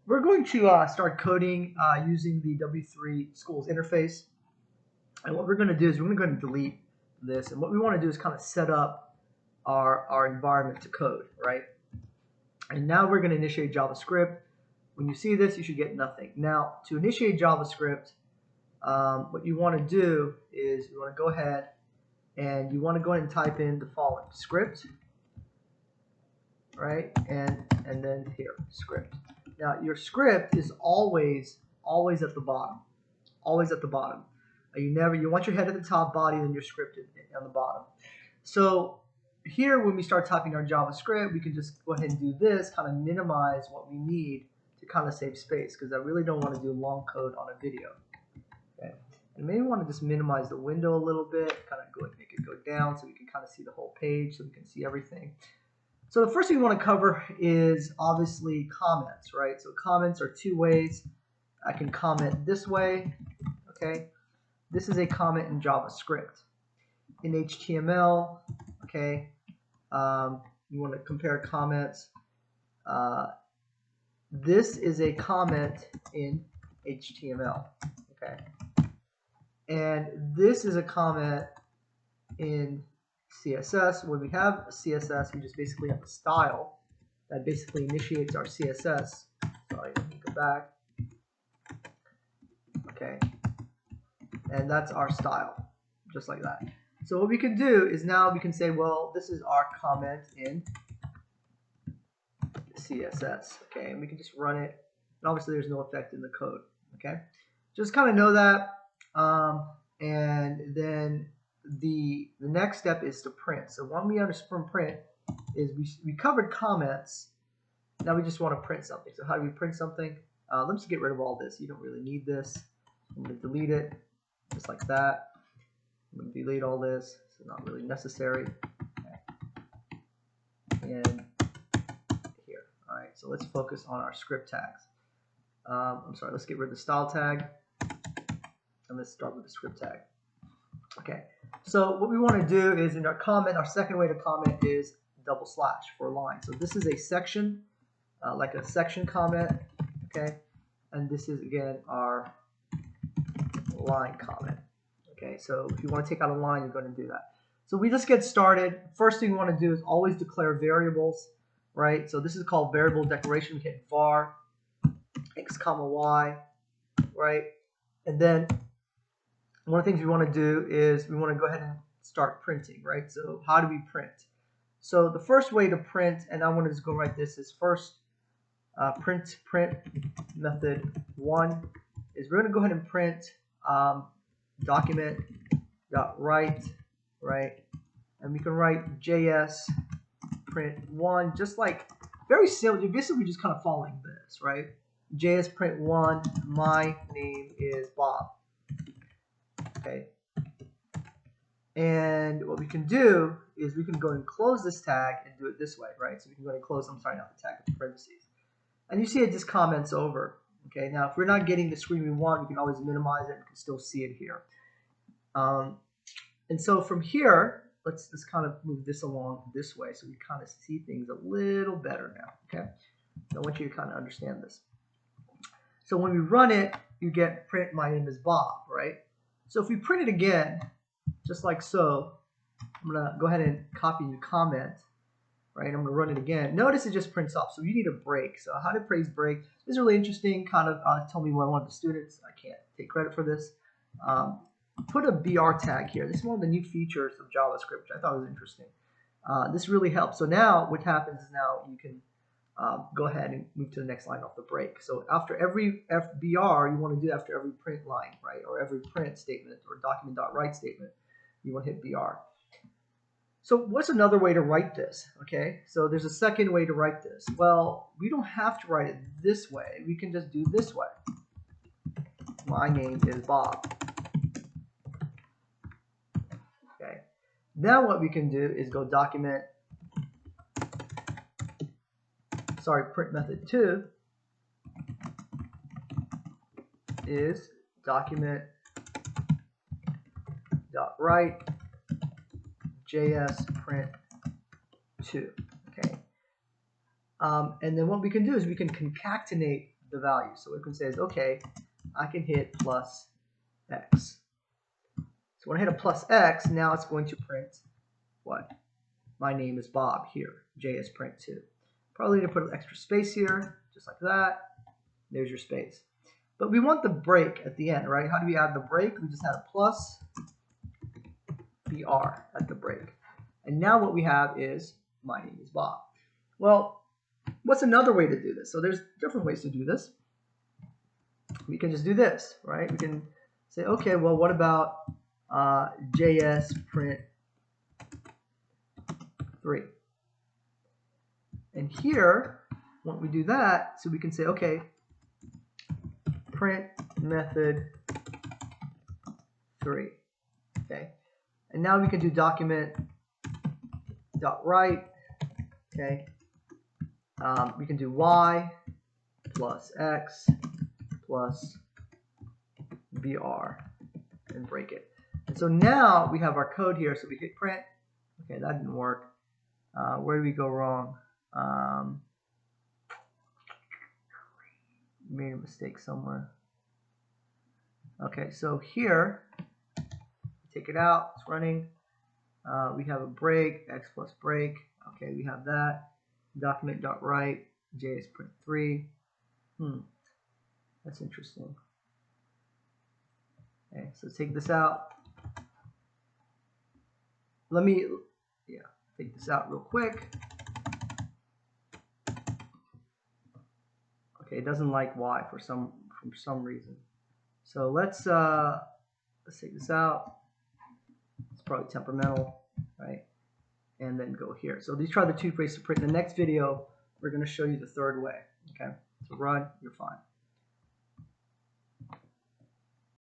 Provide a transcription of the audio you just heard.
we're going to start coding using the W3 Schools interface. And what we're going to do is we're going to delete this. And what we want to do is kind of set up our environment to code, right? And now we're going to initiate JavaScript. When you see this, you should get nothing. Now, to initiate JavaScript, what you want to do is you want to go ahead and you want to go ahead and type in the following script, right? And then here, script. Now, your script is always at the bottom, always at the bottom. You want your head at the top, body, then your script on the bottom. So here, when we start typing our JavaScript, we can just go ahead and do this, kind of minimize what we need to kind of save space, because I really don't want to do long code on a video. Okay. And maybe want to just minimize the window a little bit, kind of go and make it go down so we can kind of see the whole page, so we can see everything. So the first thing we want to cover is obviously comments, right? So comments are two ways. I can comment this way, okay? This is a comment in JavaScript. In HTML, okay, you want to compare comments. This is a comment in HTML, okay? And this is a comment in CSS. When we have a CSS, we just basically have a style that basically initiates our CSS. Sorry, let me go back. Okay, and that's our style, just like that. So what we can do is now we can say, well, this is our comment in CSS. Okay, and we can just run it. And obviously, there's no effect in the code. Okay, just kind of know that, and then the next step is to print. So when we understand print is we covered comments. Now we just want to print something. So how do we print something? Let's get rid of all this. You don't really need this. I'm going to delete it just like that. I'm going to delete all this. It's not really necessary. Okay. And here. All right. So let's focus on our script tags. I'm sorry. Let's get rid of the style tag. And let's start with the script tag. Okay, so what we want to do is in our comment, our second way to comment is double slash for a line. So this is a section, like a section comment, okay? And this is, again, our line comment, okay? So if you want to take out a line, you're going to do that. So we just get started. First thing we want to do is always declare variables, right? So this is called variable declaration. We hit var x comma y, right? And then one of the things we want to do is we want to go ahead and start printing, right? So how do we print? So the first way to print, and I want to just go write this, is first print method 1 is we're going to go ahead and print document.write, right? And we can write JS print 1, just like very simple. Basically, we're just kind of following this, right? JS print 1, my name is Bob. Okay, and what we can do is we can go and close this tag and do it this way, right? So we can go and close, I'm sorry, not the tag, but the parentheses. And you see it just comments over. Okay, now if we're not getting the screen we want, we can always minimize it and can still see it here. And so from here, let's just kind of move this along this way so we kind of see things a little better now. Okay, so I want you to kind of understand this. So when we run it, you get print my name is Bob, right? So if we print it again, just like so, I'm going to go ahead and copy the comment, right? I'm going to run it again. Notice it just prints off, so you need a break. So how did praise break? This is really interesting, kind of tell me what one of the students, I can't take credit for this, put a BR tag here. This is one of the new features of JavaScript, which I thought was interesting. This really helps. So now what happens is now you can go ahead and move to the next line off the break. So after every FBR, you want to do after every print line, right? Or every print statement or document.write statement, you want to hit BR. So what's another way to write this? Okay, so there's a second way to write this. Well, we don't have to write it this way. We can just do this way. My name is Bob. Okay, now what we can do is go document, print method 2 is document.write JS print 2. Okay, and then what we can do is we can concatenate the value. So what we can say is, okay, I can hit plus x. So when I hit a plus x, now it's going to print what? My name is Bob here, JSPrint2. Probably need to put an extra space here, just like that. There's your space. But we want the break at the end, right? How do we add the break? We just add a plus BR at the break. And now what we have is my name is Bob. Well, what's another way to do this? So there's different ways to do this. We can just do this, right? We can say, okay, well, what about JSPrint3? And here, when we do that, so we can say, okay, print method 3. Okay, and now we can do document dot write. Okay, we can do y plus x plus br and break it. And so now we have our code here. So we hit print. Okay, that didn't work. Where did we go wrong? Made a mistake somewhere. Okay, so here, take it out, it's running. We have a break, x plus break. Okay, we have that. Document.write, JSPrint3. That's interesting. Okay, so take this out. Let me, take this out real quick. Okay, it doesn't like y for some reason. So let's take this out. It's probably temperamental, right? And then go here. So these are the two ways to print. In the next video, we're going to show you the third way. Okay, so run, you're fine.